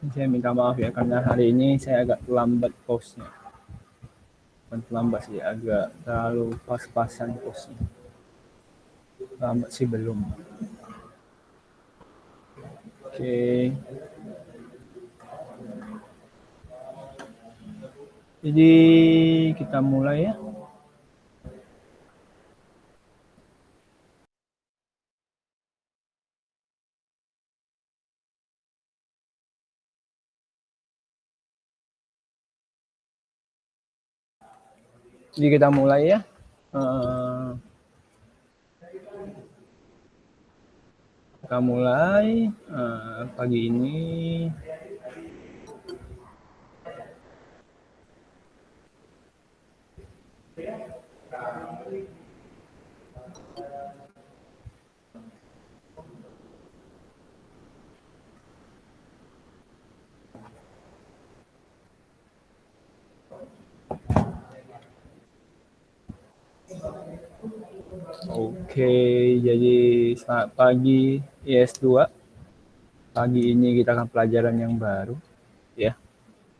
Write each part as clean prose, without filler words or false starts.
Saya minta maaf ya karena hari ini saya agak terlambat postnya. Bukan terlambat sih, agak terlalu pas-pasan postnya. Lambat sih belum. Oke. Jadi kita mulai ya. Jadi kita mulai ya. Kita mulai pagi ini. Oke, jadi selamat pagi IS2. Pagi ini kita akan pelajaran yang baru ya,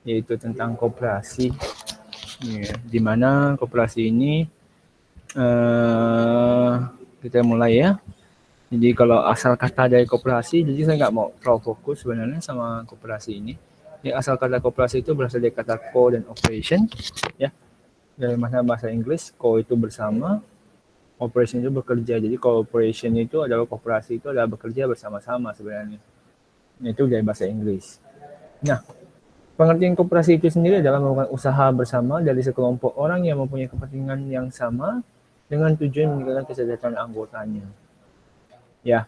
yaitu tentang koperasi. Ya, di mana koperasi ini kita mulai ya. Jadi kalau asal kata dari koperasi, jadi saya nggak mau terlalu fokus sebenarnya sama koperasi ini. Ya, asal kata koperasi itu berasal dari kata co dan operation ya. Dari bahasa Inggris, co itu bersama, operation itu bekerja. Jadi cooperation itu adalah kooperasi itu adalah bekerja bersama-sama sebenarnya. Itu dari bahasa Inggris. Nah, pengertian koperasi itu sendiri adalah melakukan usaha bersama dari sekelompok orang yang mempunyai kepentingan yang sama dengan tujuan meningkatkan kesejahteraan anggotanya. Ya,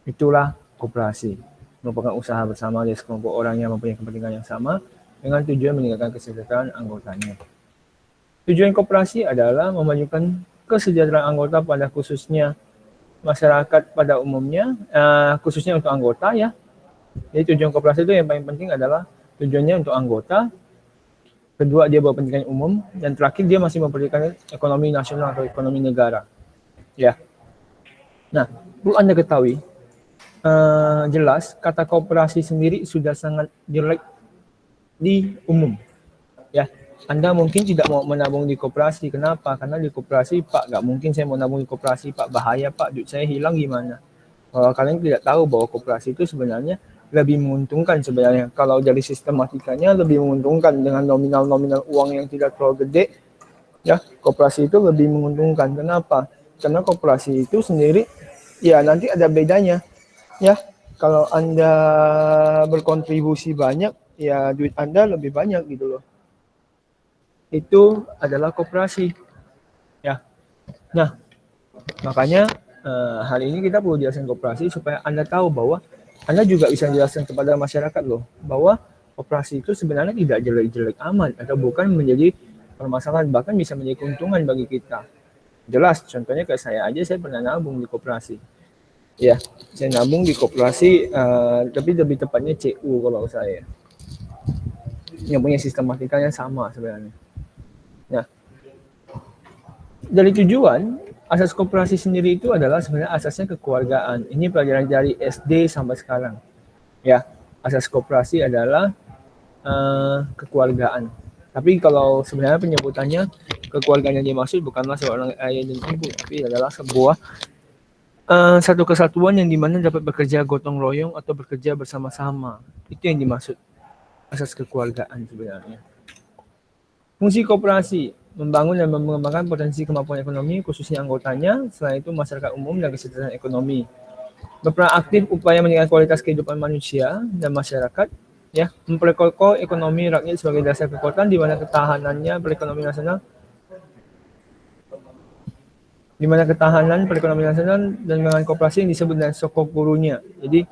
itulah koperasi. Merupakan usaha bersama dari sekelompok orang yang mempunyai kepentingan yang sama dengan tujuan meningkatkan kesejahteraan anggotanya. Tujuan koperasi adalah memajukan kesejahteraan anggota pada khususnya masyarakat pada umumnya, khususnya untuk anggota ya. Jadi tujuan koperasi itu yang paling penting adalah tujuannya untuk anggota, kedua dia berkepentingan umum, dan terakhir dia masih memperhatikan ekonomi nasional atau ekonomi negara. Ya. Nah, perlu Anda ketahui, jelas kata koperasi sendiri sudah sangat jelek di umum. Ya, Anda mungkin tidak mau menabung di koperasi. Kenapa? Karena di koperasi, Pak, nggak mungkin saya mau nabung di koperasi, Pak. Bahaya, Pak. Duit saya hilang gimana? Kalau kalian tidak tahu bahwa koperasi itu sebenarnya lebih menguntungkan sebenarnya. Kalau dari sistematikanya lebih menguntungkan dengan nominal-nominal uang yang tidak terlalu gede. Ya, koperasi itu lebih menguntungkan. Kenapa? Karena koperasi itu sendiri, ya nanti ada bedanya. Ya, kalau Anda berkontribusi banyak, ya duit Anda lebih banyak gitu loh. Itu adalah koperasi. Ya. Nah, makanya hari ini kita perlu jelaskan koperasi supaya Anda tahu bahwa Anda juga bisa jelaskan kepada masyarakat loh bahwa koperasi itu sebenarnya tidak jelek-jelek amat atau bukan menjadi permasalahan, bahkan bisa menjadi keuntungan bagi kita. Jelas, contohnya kayak saya aja, saya pernah nabung di koperasi. Ya, saya nabung di koperasi, tapi lebih tepatnya CU kalau saya. Yang punya sistematikanya sama sebenarnya. Nah, dari tujuan, asas koperasi sendiri itu adalah sebenarnya asasnya kekeluargaan. Ini pelajaran dari SD sampai sekarang. Ya, asas koperasi adalah kekeluargaan. Tapi kalau sebenarnya penyebutannya kekeluargaan yang dimaksud bukanlah seorang ayah dan ibu, tapi adalah sebuah satu kesatuan yang dimana dapat bekerja gotong royong atau bekerja bersama-sama. Itu yang dimaksud asas kekeluargaan sebenarnya. Fungsi koperasi membangun dan mengembangkan potensi kemampuan ekonomi khususnya anggotanya, selain itu masyarakat umum dan kesejahteraan ekonomi. Berperan aktif upaya meningkatkan kualitas kehidupan manusia dan masyarakat, ya, memperkokoh ekonomi rakyat sebagai dasar kekuatan di mana ketahanan perekonomian nasional dan dengan koperasi yang disebut dengan sokogurunya. Jadi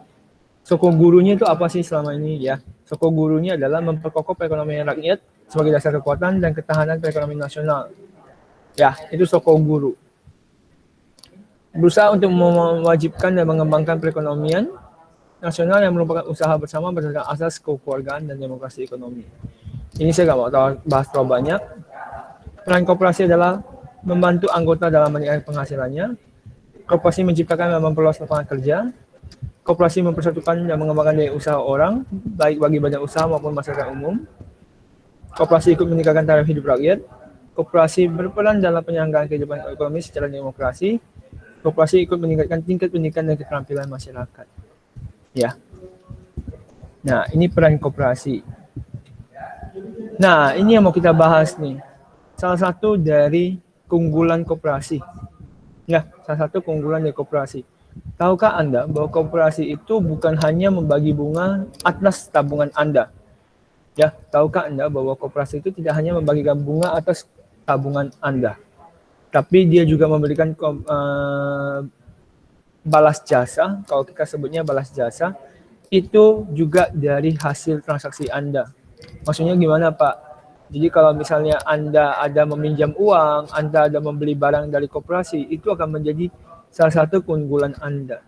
sokogurunya itu apa sih selama ini ya? Sokogurunya adalah memperkokoh perekonomian rakyat sebagai dasar kekuatan dan ketahanan perekonomian nasional. Ya, itu sokoguru. Berusaha untuk mewajibkan dan mengembangkan perekonomian nasional yang merupakan usaha bersama berdasarkan asas kekeluargaan dan demokrasi ekonomi. Ini saya nggak mau bahas terlalu banyak. Peran koperasi adalah membantu anggota dalam meningkatkan penghasilannya. Koperasi menciptakan dan memperluas lapangan kerja. Koperasi mempersatukan dan mengembangkan daya usaha orang, baik bagi badan usaha maupun masyarakat umum. Koperasi ikut meningkatkan taraf hidup rakyat. Koperasi berperan dalam penyelenggaraan kehidupan ekonomi secara demokrasi. Koperasi ikut meningkatkan tingkat pendidikan dan keterampilan masyarakat. Ya. Nah, ini peran koperasi. Nah, ini yang mau kita bahas nih. Salah satu dari keunggulan koperasi. Ya, salah satu keunggulan dari koperasi. Tahukah Anda bahwa koperasi itu bukan hanya membagi bunga atas tabungan Anda? Ya, tahukah Anda bahwa koperasi itu tidak hanya membagikan bunga atas tabungan Anda, tapi dia juga memberikan balas jasa, kalau kita sebutnya balas jasa, itu juga dari hasil transaksi Anda. Maksudnya gimana, Pak? Jadi kalau misalnya Anda ada meminjam uang, Anda ada membeli barang dari koperasi, itu akan menjadi salah satu keunggulan Anda.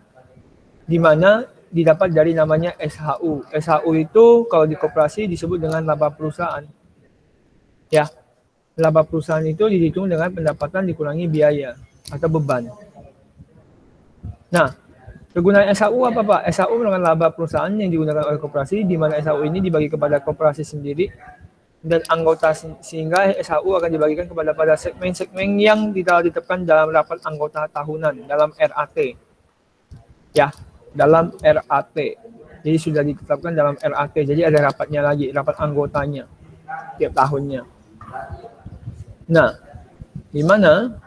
Di mana didapat dari namanya SHU. SHU itu kalau di koperasi disebut dengan laba perusahaan. Ya, laba perusahaan itu dihitung dengan pendapatan dikurangi biaya atau beban. Nah, kegunaan SHU apa, Pak? SHU merupakan laba perusahaan yang digunakan oleh koperasi, di mana SHU ini dibagi kepada koperasi sendiri dan anggota, sehingga SHU akan dibagikan pada segmen-segmen yang telah ditetapkan dalam rapat anggota tahunan dalam RAT. Ya, dalam RAT. Jadi sudah ditetapkan dalam RAT. Jadi ada rapatnya lagi, rapat anggotanya tiap tahunnya. Nah, di mana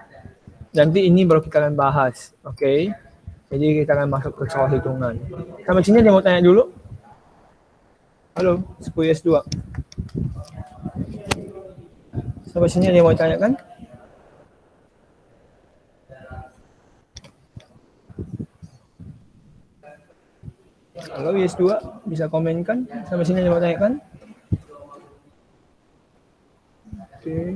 nanti ini baru kita akan bahas, oke? Jadi kita akan masuk ke soal hitungan. Sampai sini ada yang mau tanya dulu? Halo, 10S2. Sampai sini ada yang mau tanyakan? Halo, YS2, bisa komenkan? Sampai sini ada yang mau tanyakan? Oke.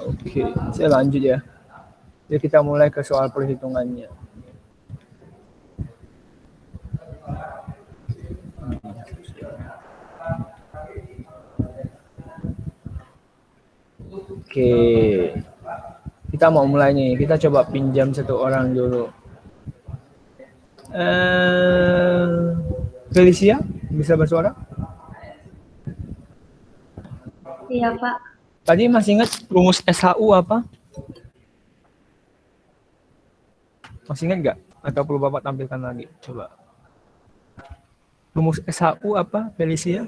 Oke, saya lanjut ya. Jadi kita mulai ke soal perhitungannya. Oke, kita mau mulai nih. Kita coba pinjam satu orang dulu. Felicia, bisa bersuara? Iya, Pak. Tadi masih ingat rumus SHU apa? Masih ingat nggak? Atau perlu Bapak tampilkan lagi? Coba. Rumus SHU apa, Felicia?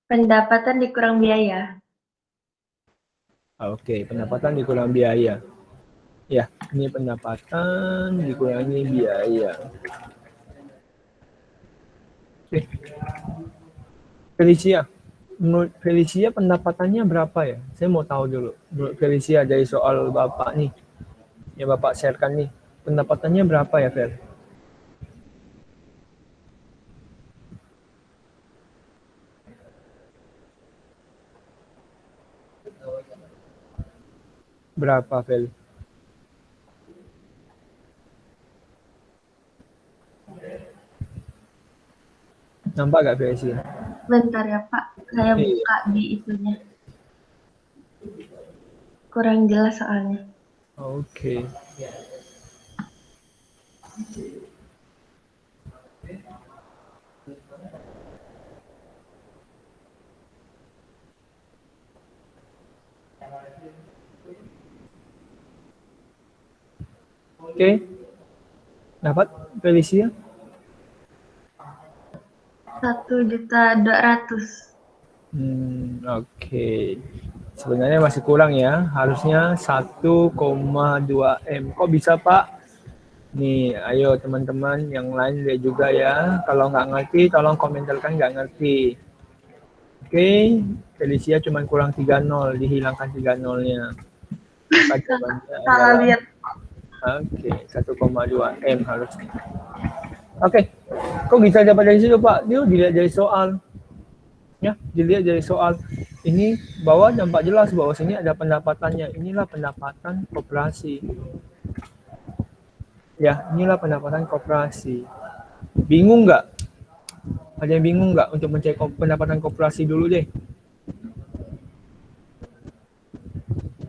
Pendapatan dikurang biaya. Oke, pendapatan dikurang biaya. Ya, ini pendapatan dikurangi biaya. Oke. Felicia, menurut Felicia pendapatannya berapa ya? Saya mau tahu dulu. Menurut Felicia dari soal Bapak nih, yang Bapak sharekan nih, pendapatannya berapa ya, Fel? Berapa, Fel? Nampak gak, Felicia? Bentar ya, Pak. Saya buka di itunya. Kurang jelas soalnya. Oke. Oke. Dapat, Felicia? 1.200.000. Oke. Sebenarnya masih kurang ya. Harusnya 1,2 M. Kok bisa, Pak? Nih, ayo teman-teman yang lain lihat juga ya. Kalau nggak ngerti, tolong komentarkan nggak ngerti. Oke, Felicia cuma kurang 3-0, dihilangkan 3-0-nya. Maka jawabannya Salah lihat. Oke, 1,2 M harusnya. Oke, kok bisa dapat dari situ, Pak? Dia dilihat dari soal. Ya, dilihat dari soal. Ini bawah nampak jelas bahwa sini ada pendapatannya. Inilah pendapatan koperasi. Ya, inilah pendapatan koperasi. Bingung nggak? Ada yang bingung nggak untuk mencari pendapatan koperasi dulu deh?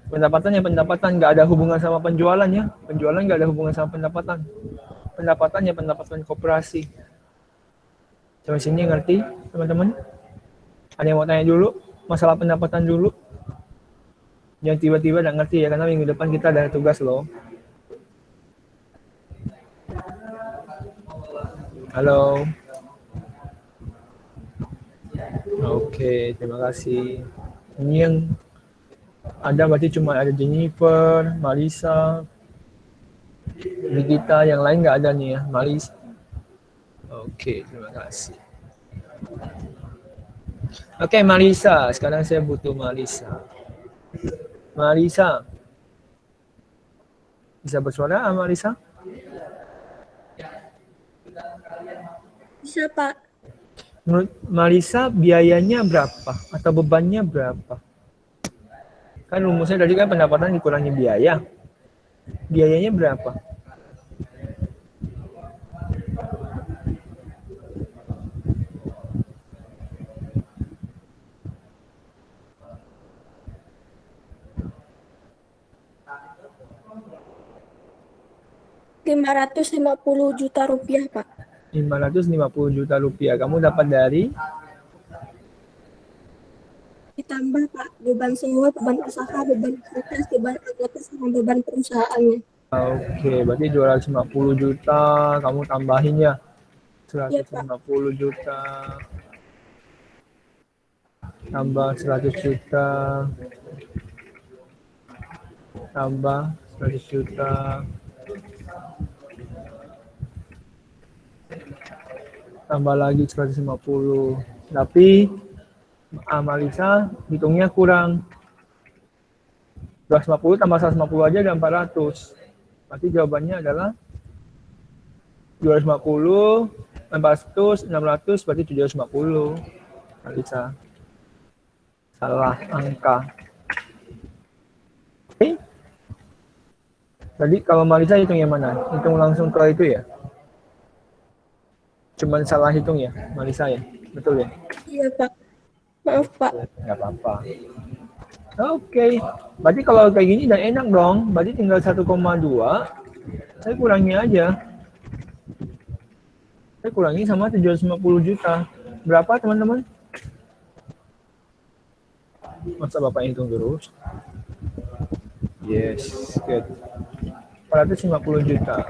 Pendapatan nggak ada hubungan sama penjualan ya. Penjualan nggak ada hubungan sama pendapatan. Pendapatannya pendapatan koperasi. Sampai sini ngerti teman-teman? Ada yang mau tanya dulu? Masalah pendapatan dulu? Jangan tiba-tiba nggak ngerti ya, karena minggu depan kita ada tugas loh. Halo. Oke, terima kasih. Ini yang ada berarti cuma ada Jennifer, Marisa, Nikita, yang lain nggak ada nih ya, Marisa. Oke, terima kasih. Oke, Marisa. Sekarang saya butuh Marisa. Marisa. Bisa bersuara, Marisa? Bisa, Pak. Menurut Marisa, biayanya berapa? Atau bebannya berapa? Kan rumusnya tadi kan pendapatan dikurangi biaya. Biayanya berapa? Rp550 juta, Pak. 550 juta rupiah. Kamu dapat dari? Ditambah, Pak, beban sewa, beban usaha, beban kertas, beban anggota, sama beban perusahaannya. Oke, berarti 250 juta. Kamu tambahin ya. Iya, Pak. 150 juta. Tambah 100 juta. Tambah 100 juta. Tambah lagi 150. Tapi Marisa hitungnya kurang. 250 tambah 150 aja ada 400. Berarti jawabannya adalah 250, 400, 600, berarti 750. Marisa. Salah angka. Oke. Tadi kalau Marisa hitung yang mana? Hitung langsung ke itu ya? Cuman salah hitung ya, Marisa ya? Betul ya? Iya, Pak. Maaf, Pak. Nggak apa-apa. Oke. Berarti kalau kayak gini udah enak dong. Berarti tinggal 1,2. Saya kurangi aja. Saya kurangi sama 750 juta. Berapa teman-teman? Masa Bapak hitung terus? Yes, good. 450 juta.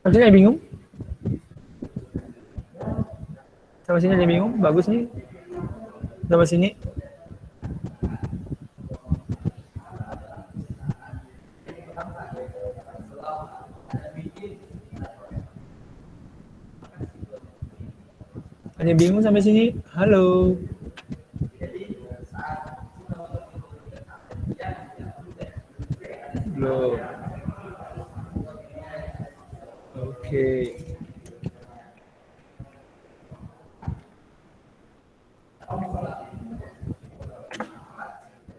Maksudnya bingung? Sama sini ada bingung? Bagus nih. Sama sini. Ada bingung sampai sini? Halo. Belum. Oke.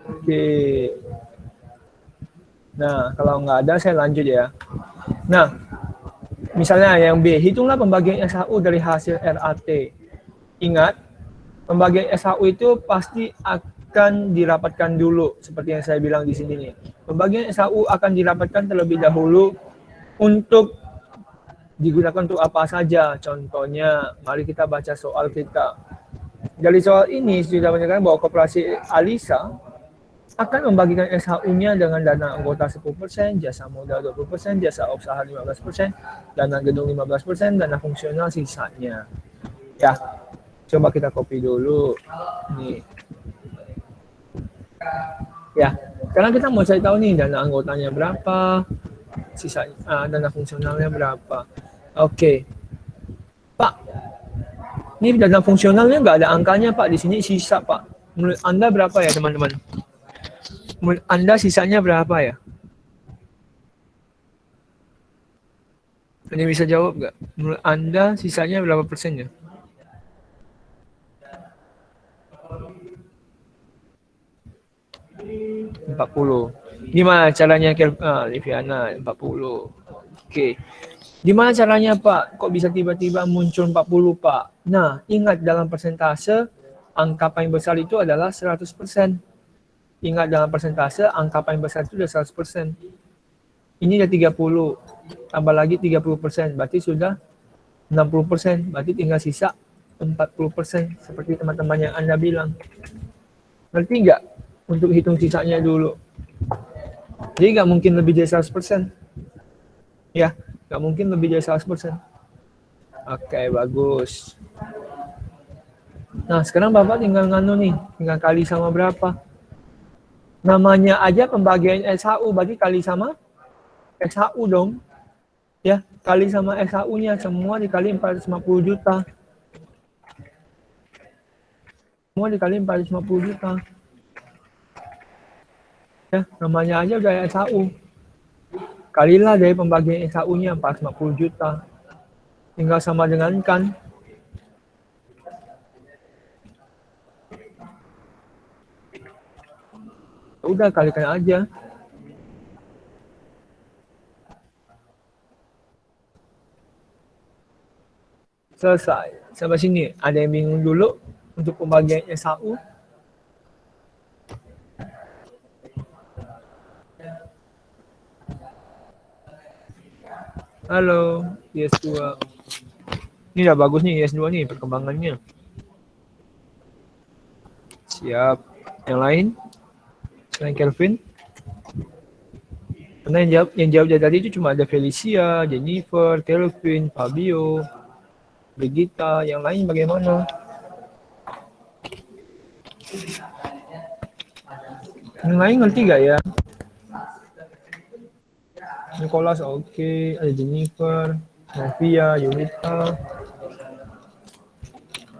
Oke. Nah, kalau nggak ada saya lanjut ya. Nah, misalnya yang B, hitunglah pembagian SHU dari hasil RAT. Ingat, pembagian SHU itu pasti akan dirapatkan dulu, seperti yang saya bilang di sini nih. Pembagian SHU akan dirapatkan terlebih dahulu untuk digunakan untuk apa saja. Contohnya, mari kita baca soal kita. Dari soal ini sudah menyatakan bahwa koperasi Alisa akan membagikan SHU-nya dengan dana anggota 10%, jasa modal 20%, jasa usaha 15%, dana gedung 15%, dana fungsional sisanya. Ya, coba kita copy dulu. Nih. Ya, sekarang kita mau cari tahu nih dana anggotanya berapa, sisanya, dana fungsionalnya berapa. Oke. Pak, ini dana fungsionalnya nggak ada angkanya Pak, di sini sisa Pak. Menurut Anda berapa ya teman-teman? Menurut Anda sisanya berapa ya? Anda bisa jawab nggak? Menurut Anda sisanya berapa persen ya? 40. Gimana caranya Liviana 40. Oke. Gimana caranya Pak? Kok bisa tiba-tiba muncul 40 Pak? Nah, ingat dalam persentase angka paling besar itu adalah 100%. Ingat dalam persentase angka paling besar itu sudah 100%. Ini sudah 30. Tambah lagi 30%. Berarti sudah 60%. Berarti tinggal sisa 40%. Seperti teman-teman yang Anda bilang. Ngerti nggak? Untuk hitung sisanya dulu. Jadi nggak mungkin lebih dari 100%. Ya, nggak mungkin lebih dari 100%. Oke, bagus. Nah, sekarang Bapak tinggal nganu nih. Tinggal kali sama berapa? Namanya aja pembagian SHU, berarti kali sama SHU dong. Ya, kali sama SHU-nya. Semua dikali 450 juta. Semua dikali 450 juta. Ya, namanya aja udah SHU. Kalilah dari pembagian SHU-nya 450 juta. Tinggal sama dengan kan. Udah kalikan aja. Selesai. Sampai sini. Ada yang bingung dulu untuk pembagian SHU? Halo, IS2. Ini udah bagus nih IS2 nih perkembangannya. Siap. Yang lain? Selain Kelvin? Karena yang jawab dari tadi itu cuma ada Felicia, Jennifer, Kelvin, Fabio, Brigita. Yang lain bagaimana? Yang lain ngerti gak ya? Nicholas oke, ada Jennifer, Novia, Yunita.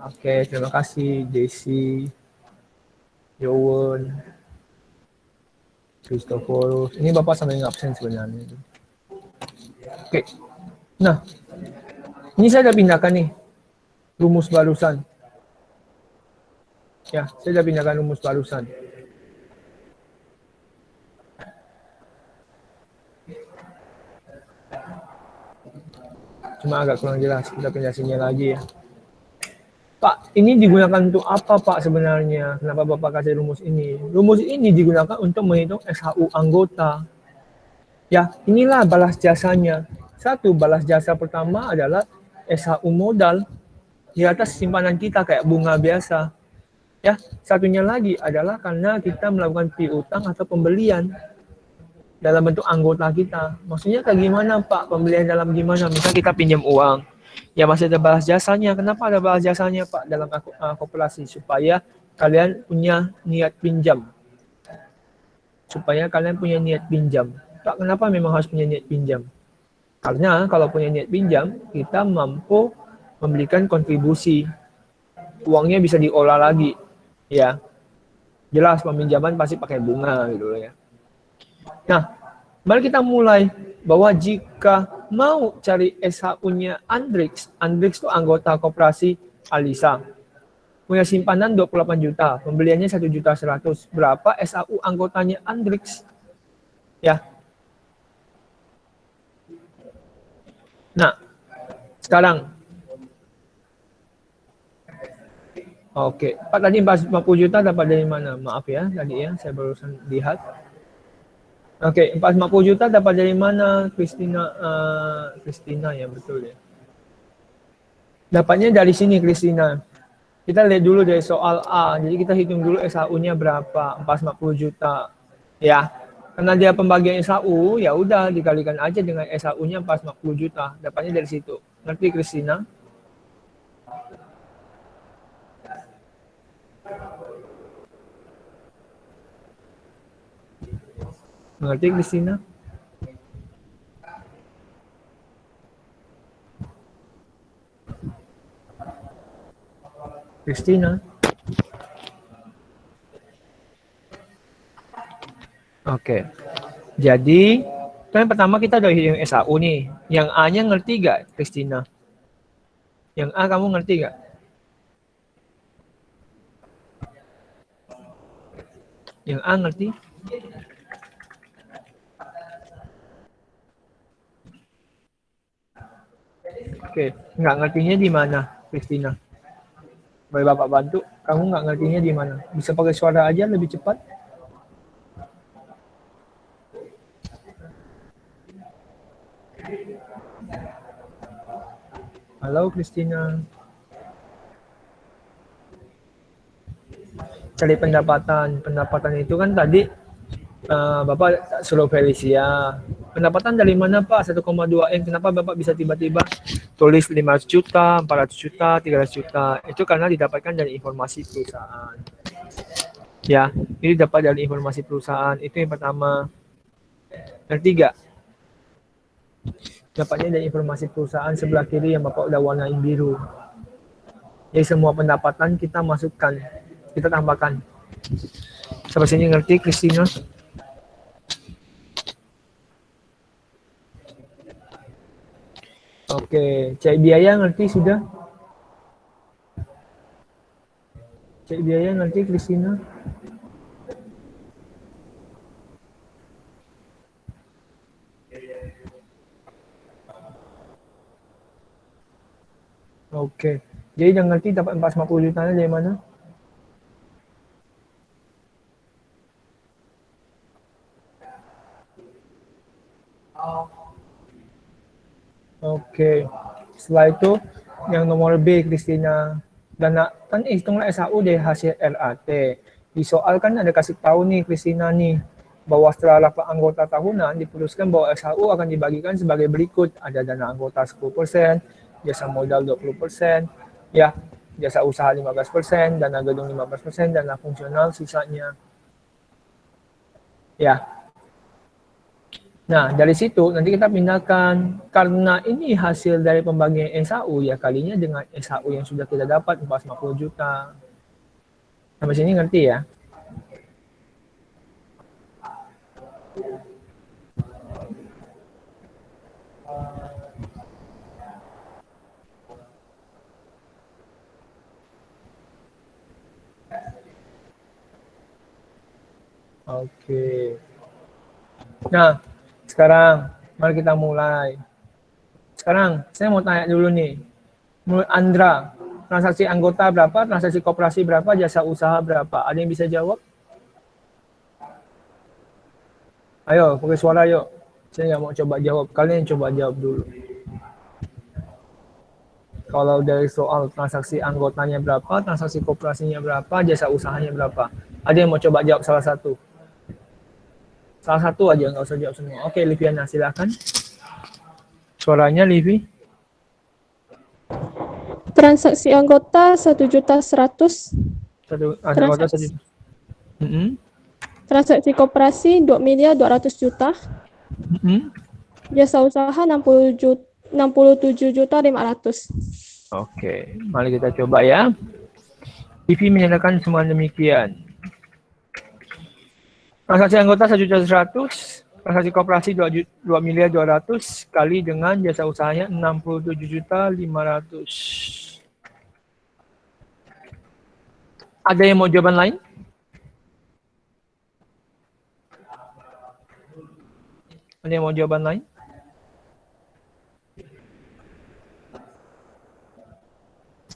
Oke, terima kasih Desi, Yowen, Christopher. Ini Bapak sampai absen sebenarnya. Oke. Nah, ini saya udah pindahkan nih rumus barusan. Ya, saya udah pindahkan rumus barusan. Cuma agak kurang jelas, kita pindah sini lagi ya. Pak, ini digunakan untuk apa Pak sebenarnya? Kenapa Bapak kasih rumus ini? Rumus ini digunakan untuk menghitung SHU anggota. Ya, inilah balas jasanya. Satu, balas jasa pertama adalah SHU modal di atas simpanan kita kayak bunga biasa. Ya, satunya lagi adalah karena kita melakukan piutang atau pembelian dalam bentuk anggota kita. Maksudnya kayak gimana Pak? Pembelian dalam gimana? Misal kita pinjam uang, ya masih ada balas jasanya. Kenapa ada balas jasanya Pak dalam koperasi? Supaya kalian punya niat pinjam. Supaya kalian punya niat pinjam. Pak, kenapa memang harus punya niat pinjam? Karena kalau punya niat pinjam, kita mampu memberikan kontribusi. Uangnya bisa diolah lagi. Ya, jelas peminjaman pasti pakai bunga gitu ya. Nah, mari kita mulai bahwa jika mau cari SHU-nya Andrix itu anggota koperasi Alisa. Punya simpanan 28 juta, pembeliannya 1.100.000. Berapa SHU anggotanya Andrix? Ya. Nah, sekarang. Oke, Pak tadi 450 juta dapat dari mana? Maaf ya, tadi ya, saya barusan lihat. Oke, 450 juta dapat dari mana? Christina ya, betul ya. Dapatnya dari sini Christina. Kita lihat dulu dari soal A. Jadi kita hitung dulu SHU-nya berapa? 450 juta. Ya. Karena dia pembagian SHU, ya udah dikalikan aja dengan SHU-nya 450 juta. Dapatnya dari situ. Ngerti Christina? Mengerti Christina? Christina? Oke. Jadi, yang pertama kita udah hitung SHU nih. Yang A-nya ngerti gak, Christina? Yang A kamu ngerti gak? Yang A ngerti? Oke, nggak ngertinya di mana, Christina? Boleh Bapak bantu? Kamu nggak ngertinya di mana? Bisa pakai suara aja lebih cepat? Halo, Christina. Cari pendapatan. Pendapatan itu kan tadi Bapak suruh Felicia. Pendapatan dari mana Pak? 1,2 M. Kenapa Bapak bisa tiba-tiba tulis 500 juta, 400 juta, 300 juta? Itu karena didapatkan dari informasi perusahaan. Ya, ini dapat dari informasi perusahaan. Itu yang pertama. Yang ketiga, dapatnya dari informasi perusahaan sebelah kiri yang Bapak udah warnain biru. Jadi semua pendapatan kita masukkan, kita tambahkan. Sampai sini ngerti, Christina? Oke, cek biaya ngerti sudah? Cek biaya ngerti, Christina? Oke, jadi yang ngerti dapat 450 juta dari mana? Oke, setelah itu yang nomor B, Christina. Dana kan hitunglah SHU dari hasil RAT. Di soal kan ada kasih tahu nih Christina nih bahwa setelah rapat anggota tahunan diputuskan bahwa SHU akan dibagikan sebagai berikut. Ada dana anggota 10%, jasa modal 20%, ya, jasa usaha 15%, dana gedung 15%, dana fungsional sisanya. Ya. Nah, dari situ nanti kita pindahkan, karena ini hasil dari pembagian SHU, ya kalinya dengan SHU yang sudah kita dapat 450 juta. Sampai sini ngerti ya? Oke. Nah, sekarang mari kita mulai. Sekarang saya mau tanya dulu nih. Menurut Andra, transaksi anggota berapa, transaksi koperasi berapa, jasa usaha berapa? Ada yang bisa jawab? Ayo, pakai suara yuk. Saya nggak mau coba jawab, kalian coba jawab dulu. Kalau dari soal transaksi anggotanya berapa, transaksi koperasinya berapa, jasa usahanya berapa? Ada yang mau coba jawab salah satu? Salah satu aja, nggak usah jawab semua. Oke, Liviana, silakan. Suaranya, Livi. Transaksi anggota 1.100.000. Satu anggota satu. Transaksi koperasi 2.200.000. Jasa usaha 67.500.000. Oke, mari kita coba ya. Livi menyatakan semua demikian. Transaksi anggota 1.100.000, transaksi koperasi 2.200.000 kali dengan jasa usahanya 67.500.000. Ada yang mau jawaban lain? Ada yang mau jawaban lain?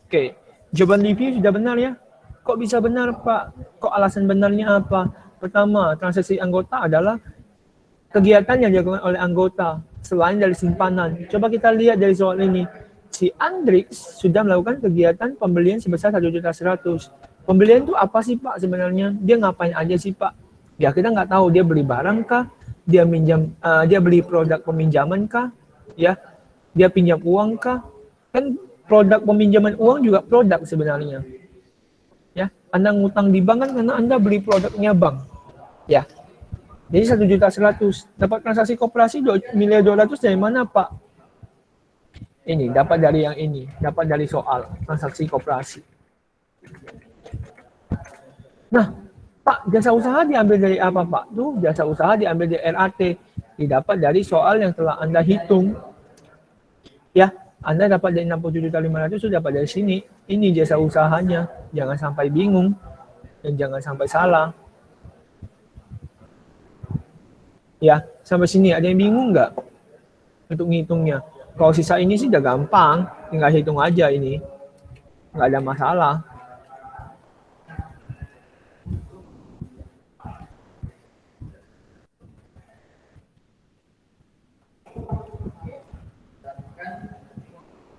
Oke, jawaban Livi sudah benar ya? Kok bisa benar, Pak? Kok alasan benarnya apa? Pertama, transaksi anggota adalah kegiatan yang dilakukan oleh anggota selain dari simpanan. Coba kita lihat dari soal ini. Si Andrix sudah melakukan kegiatan pembelian sebesar 1.100.000. Pembelian itu apa sih Pak sebenarnya? Dia ngapain aja sih Pak? Ya kita nggak tahu, dia beli barang kah? Dia beli produk peminjaman kah? Ya, dia pinjam uang kah? Kan produk peminjaman uang juga produk sebenarnya. Ya, Anda ngutang di bank kan karena Anda beli produknya bank. Ya. Jadi 1.100.000. Dapat transaksi koperasi 2.200.000 dari mana Pak? Ini dapat dari yang ini, dapat dari soal transaksi koperasi. Nah, Pak, jasa usaha diambil dari apa Pak? Tuh, jasa usaha diambil dari RAT. Didapat dari soal yang telah Anda hitung. Ya, Anda dapat dari 67.500 sudah dapat dari sini. Ini jasa usahanya. Jangan sampai bingung dan jangan sampai salah. Ya, sampai sini ada yang bingung nggak untuk ngitungnya? Kalau sisa ini sih udah gampang, tinggal hitung aja ini. Nggak ada masalah.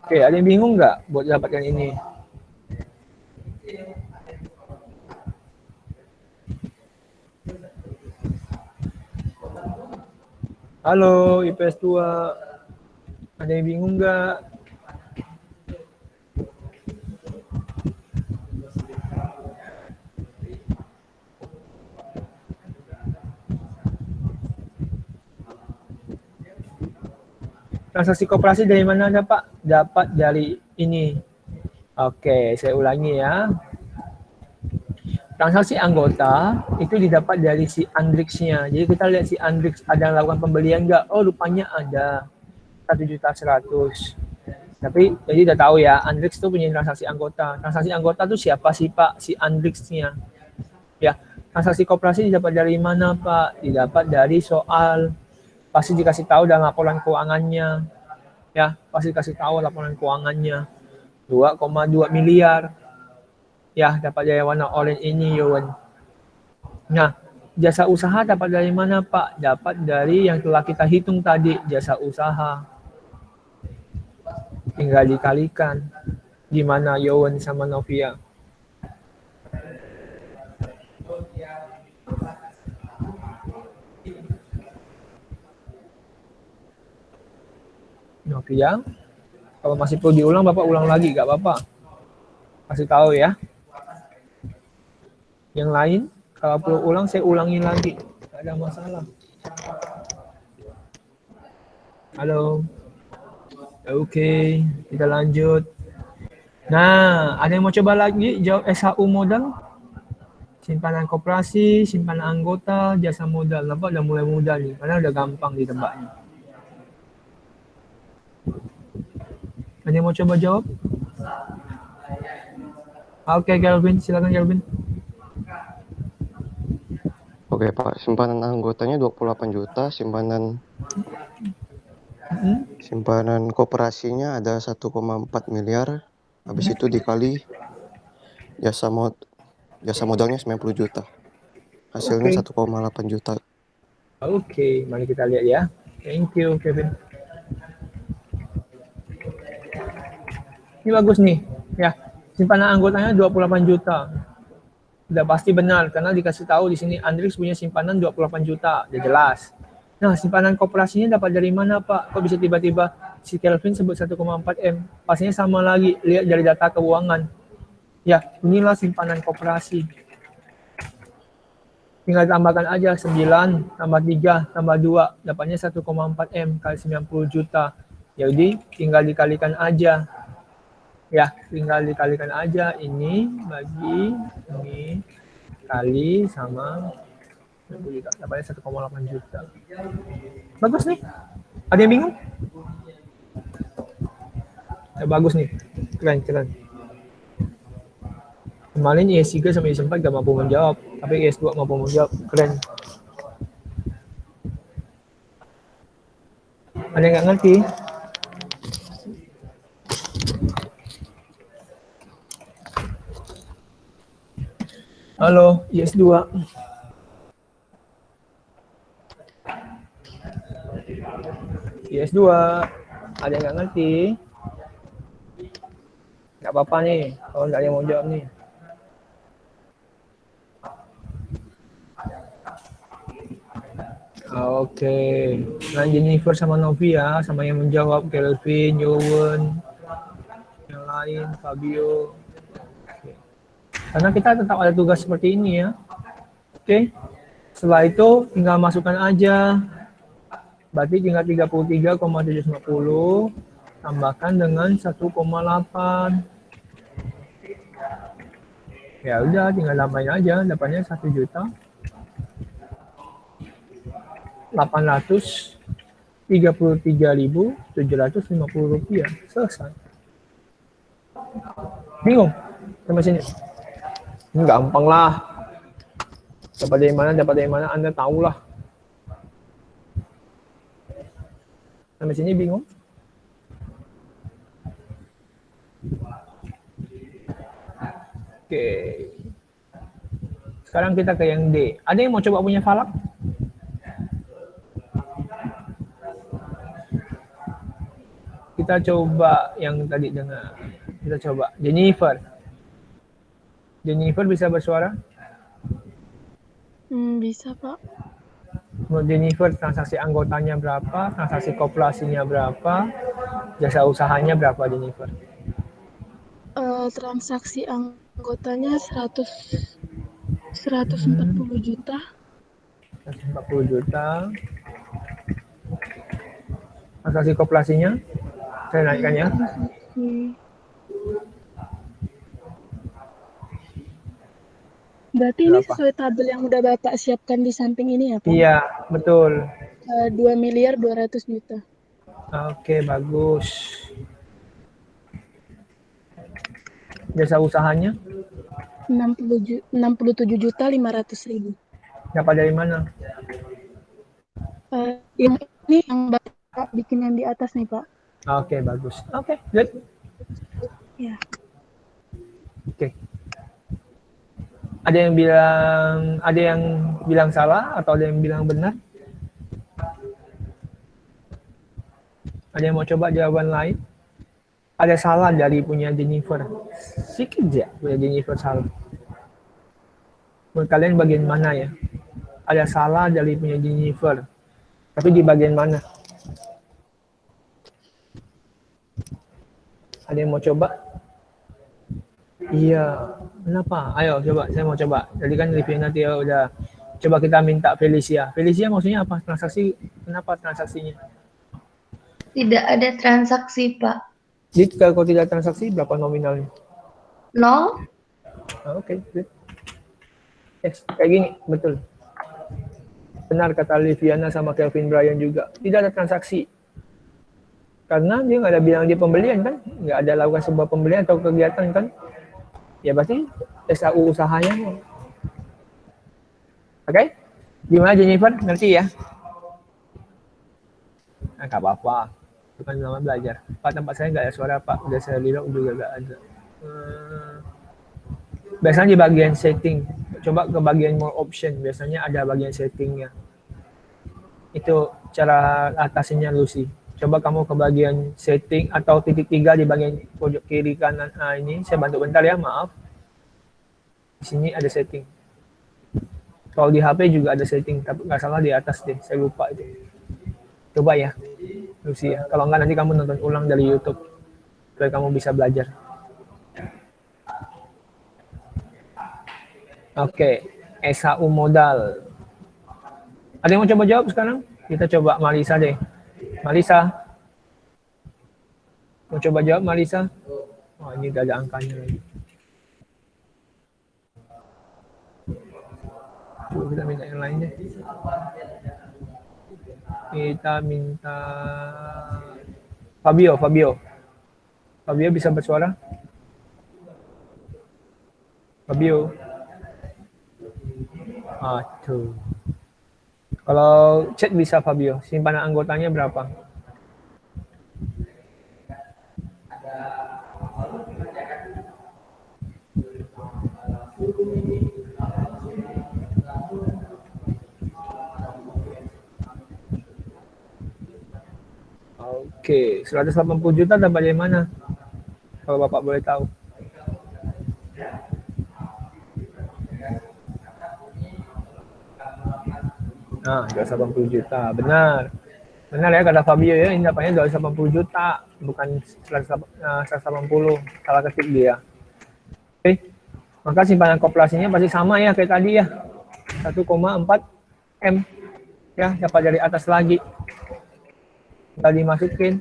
Oke, ada yang bingung nggak buat dapatkan ini? Halo, IPS 2. Ada yang bingung nggak? Transaksi koperasi dari mana ada Pak? Dapat dari ini. Oke, saya ulangi ya. Transaksi anggota itu didapat dari si Andrix-nya. Jadi kita lihat si Andrix ada lakukan pembelian nggak? Oh, rupanya ada 1.100.000. Tapi jadi udah tahu ya, Andrix itu punya transaksi anggota. Transaksi anggota itu siapa sih Pak? Si Andrix-nya. Ya, transaksi koperasi didapat dari mana Pak? Didapat dari soal. Pasti dikasih tahu dalam laporan keuangannya. Ya, pasti dikasih tahu laporan keuangannya. 2,2 miliar. Ya, dapat dari warna orange ini, Yowen. Nah, jasa usaha dapat dari mana, Pak? Dapat dari yang telah kita hitung tadi, jasa usaha. Tinggal dikalikan. Gimana, Yowen sama Novia? Novia, kalau masih perlu diulang, Bapak ulang lagi, gak apa-apa. Kasih tahu ya. Yang lain, kalau perlu ulang, saya ulangi lagi. Gak ada masalah. Halo. Oke, kita lanjut. Nah, ada yang mau coba lagi jawab SHU modal? Simpanan koperasi, simpanan anggota, jasa modal. Nampak udah mulai mudah nih, karena udah gampang ditebaknya. Ada yang mau coba jawab? Oke, Kelvin, silakan Kelvin. Oke Pak, simpanan anggotanya 28 juta, simpanan koperasinya ada 1,4 miliar. Habis itu dikali jasa modalnya 90 juta. Hasilnya 1,8 juta. Oke, mari kita lihat ya. Thank you, Kevin. Ini bagus nih, ya. Simpanan anggotanya 28 juta. Udah pasti benar, karena dikasih tahu di sini Andrix punya simpanan 28 juta, udah jelas. Nah, simpanan koperasinya dapat dari mana, Pak? Kok bisa tiba-tiba si Kelvin sebut 1,4 M? Pastinya sama lagi, lihat dari data keuangan. Ya, inilah simpanan koperasi. Tinggal tambahkan aja 9, tambah 3, tambah 2, dapatnya 1,4 M kali 90 juta. Jadi, tinggal dikalikan aja. Ya, tinggal dikalikan aja ini bagi ini kali sama dapatnya 1,8 juta. Bagus nih. Ada yang bingung? Ya, bagus nih. Keren. Kemarin IS3 sama IS4 gak mampu menjawab, tapi IS2 mampu menjawab. Keren. Ada yang nggak ngerti? Halo, IS2. IS2. Ada yang nggak ngerti? Nggak apa-apa nih, kalau nggak ada yang mau jawab nih. Oke. Nah, Jennifer sama Novia sama yang menjawab, Kelvin, Yowen, yang lain, Fabio. Oke. Karena kita tetap ada tugas seperti ini ya. Oke. Setelah itu tinggal masukkan aja. Berarti tinggal 33,750 tambahkan dengan 1,8. Ya udah, tinggal tambahin aja, dapatnya 1.833.750 rupiah. Selesai. Bingung? Sampai sini? Ini gampang lah. Dapat dari mana, Anda tahulah. Sampai sini bingung? Oke. Sekarang kita ke yang D. Ada yang mau coba punya falak? Kita coba yang tadi dengar. Kita coba. Jennifer. Jennifer bisa bersuara? Bisa, Pak. Menurut Jennifer, transaksi anggotanya berapa? Transaksi koperasinya berapa? Jasa usahanya berapa, Jennifer? Transaksi anggotanya 140 juta. 140 juta. Transaksi koperasinya? Saya naikkan ya. Berarti ini Berapa? sesuai tabel yang udah Bapak siapkan di samping ini ya, Pak? Iya, betul. 2 miliar 200 juta. Oke, bagus. Jasa usahanya? 67 juta 500 ribu. Dapat dari mana? Yang ini yang Bapak bikin yang di atas nih, Pak. Oke, bagus. Oke, good. Ya. Oke. Ada yang bilang salah atau ada yang bilang benar? Ada yang mau coba jawaban lain? Ada salah dari punya Jennifer. Sedikit ya punya Jennifer salah. Menurut kalian bagian mana ya? Ada salah dari punya Jennifer. Tapi di bagian mana? Ada yang mau coba? Iya. Kenapa? Ayo coba, saya mau coba. Jadi kan review nanti ya udah. Coba kita minta Felicia. Felicia maksudnya apa? Transaksi, kenapa transaksinya? Tidak ada transaksi, Pak. Jadi kalau tidak transaksi, berapa nominalnya? 0. Oke, good. Yes, kayak gini, betul. Benar kata Liviana sama Kelvin Bryan juga. Tidak ada transaksi. Karena dia nggak ada bilang dia pembelian kan? Nggak ada lakukan sebuah pembelian atau kegiatan kan? Ya pasti SAU usahanya. Oke? Gimana Jennifer? Ngerti ya? Nah, nggak apa-apa. Bukan lama belajar. Pak, tempat saya nggak ada suara Pak. Udah saya bilang juga nggak ada. Biasanya di bagian setting. Coba ke bagian more option. Biasanya ada bagian settingnya. Itu cara atasinya Lucy. Coba kamu ke bagian setting atau titik 3 di bagian pojok kiri kanan. Nah ini saya bantu bentar ya, maaf. Di sini ada setting. Kalau di HP juga ada setting, tapi nggak salah di atas deh. Saya lupa itu. Coba ya, Lucy ya. Kalau nggak nanti kamu nonton ulang dari YouTube supaya kamu bisa belajar. Oke, SAU modal. Ada yang mau coba jawab sekarang? Kita coba Marisa deh. Marisa. Mau coba jawab Marisa? Oh, ini gak ada angkanya lagi. Coba kita minta yang lain deh. Kita minta Fabio. Fabio bisa bersuara? Fabio. Tuh. Kalau chat bisa Fabio, simpanan anggotanya berapa? Oke, 180 juta dapat dari mana? Kalau Bapak boleh tahu. Nah, 280 juta, benar. Benar ya kata Fabio ya, ini dapatnya 280 juta, bukan 180, salah ketik dia. Oke, maka simpanan koperasinya pasti sama ya kayak tadi ya, 1,4 M. Ya, dapat dari atas lagi. Kita dimasukin,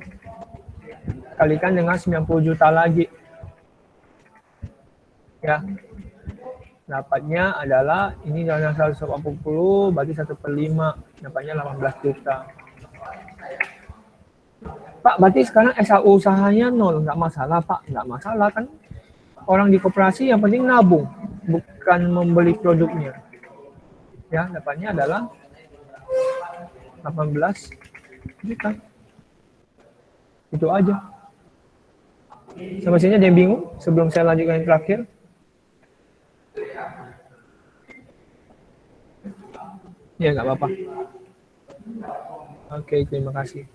kalikan dengan 90 juta lagi. Ya, dapatnya adalah ini dengan 180 berarti 1/5, dapatnya 18 juta. Pak, berarti sekarang SAU usahanya 0, nggak masalah Pak, nggak masalah kan. Orang di koperasi yang penting nabung, bukan membeli produknya. Ya, dapatnya adalah 18 juta. Itu aja. Sampai sini ada yang bingung sebelum saya lanjutkan yang terakhir? Ya, nggak apa-apa. Oke, terima kasih.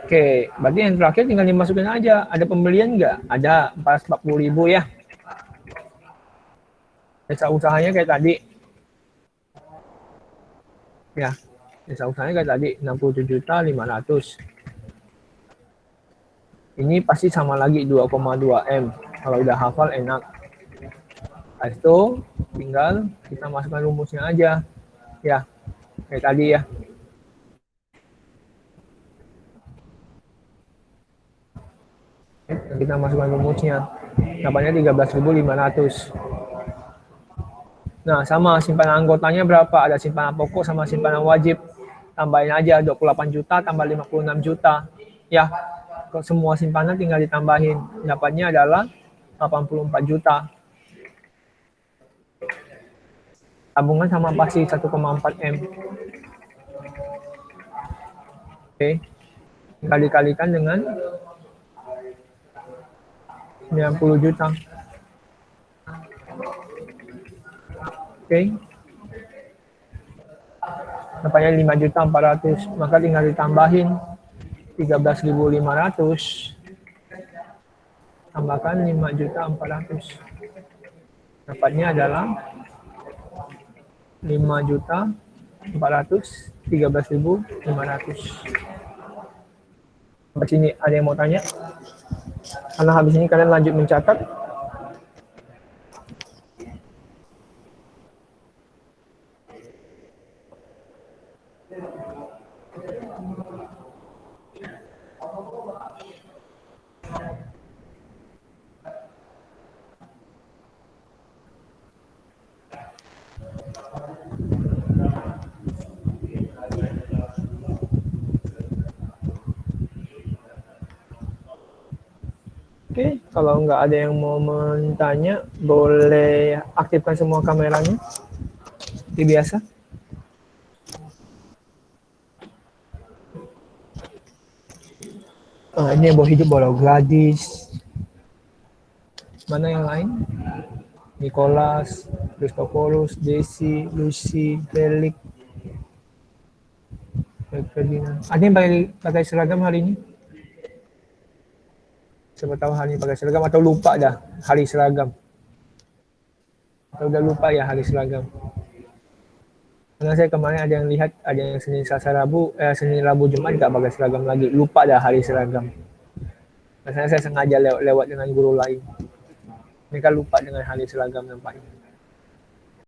Oke, berarti yang terakhir tinggal dimasukin aja. Ada pembelian nggak? Ada 440.000 ya. Jasa usahanya kayak tadi. Ya, jasa usahanya kayak tadi 67.500. Ini pasti sama lagi 2,2 M. Kalau udah hafal enak. Nah, itu tinggal kita masukkan rumusnya aja. Ya, kayak tadi ya. Kita masukkan rumusnya. Dapatnya 13.500. Nah, sama simpanan anggotanya berapa? Ada simpanan pokok sama simpanan wajib. Tambahin aja 28 juta tambah 56 juta. Ya, kalau semua simpanan tinggal ditambahin. Dapatnya adalah 84 juta. Tabungan sama pasti 1,4 M. Oke. Tinggal dikalikan dengan 90 juta. Oke. Dapatnya 5.400.000. Maka tinggal ditambahin 13.500. Tambahkan 5.400.000. Dapatnya adalah 5.400.000, 13.500. Sampai sini ada yang mau tanya? Karena habis ini kalian lanjut mencatat. Oke, kalau nggak ada yang mau bertanya, boleh aktifkan semua kameranya. Seperti biasa. Ini yang bawa hidup, bawa Gladys. Mana yang lain? Nicholas, Christophorus, Desi, Lucy, Felix. Ada yang pakai seragam hari ini? Siapa tahu hari ini pakai seragam atau lupa dah hari seragam. Atau udah lupa ya hari seragam. Karena saya kemarin ada yang lihat, ada yang Senin Selasa Rabu, Senin Rabu Jumat nggak pakai seragam lagi. Lupa dah hari seragam. Biasanya saya sengaja lewat dengan guru lain. Mereka lupa dengan hari seragam nampaknya.